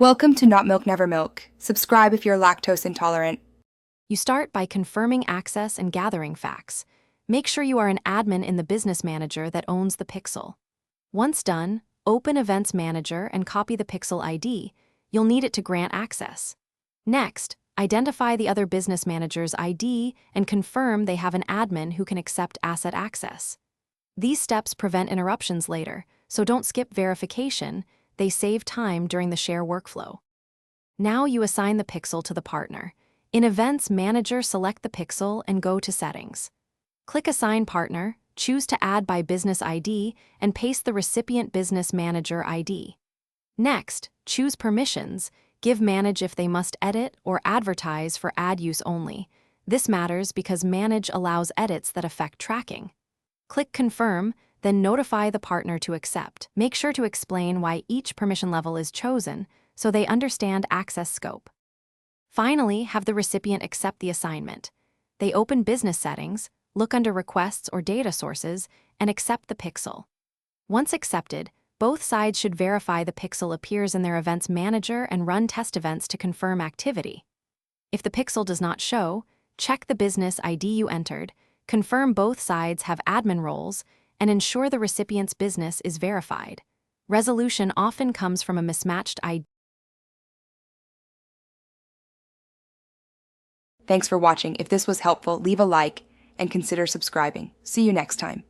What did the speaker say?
Welcome to Not Milk Never Milk. Subscribe if you're lactose intolerant. You start by confirming access and gathering facts. Make sure you are an admin in the business manager that owns the Pixel. Once done, open Events Manager and copy the Pixel ID. You'll need it to grant access. Next, identify the other business manager's ID and confirm they have an admin who can accept asset access. These steps prevent interruptions later, so don't skip verification. They save time during the share workflow. Now you assign the Pixel to the partner. In Events Manager, select the Pixel and go to Settings. Click Assign Partner, choose to add by business ID, and paste the recipient business manager ID. Next, choose Permissions. Give Manage if they must edit or Advertise for ad use only. This matters because Manage allows edits that affect tracking. Click Confirm, then notify the partner to accept. Make sure to explain why each permission level is chosen so they understand access scope. Finally, have the recipient accept the assignment. They open Business Settings, look under Requests or Data Sources, and accept the Pixel. Once accepted, both sides should verify the Pixel appears in their Events Manager and run test events to confirm activity. If the Pixel does not show, check the business ID you entered, confirm both sides have admin roles, and ensure the recipient's business is verified. Resolution often comes from a mismatched ID. Thanks for watching. If this was helpful, leave a like and consider subscribing. See you next time.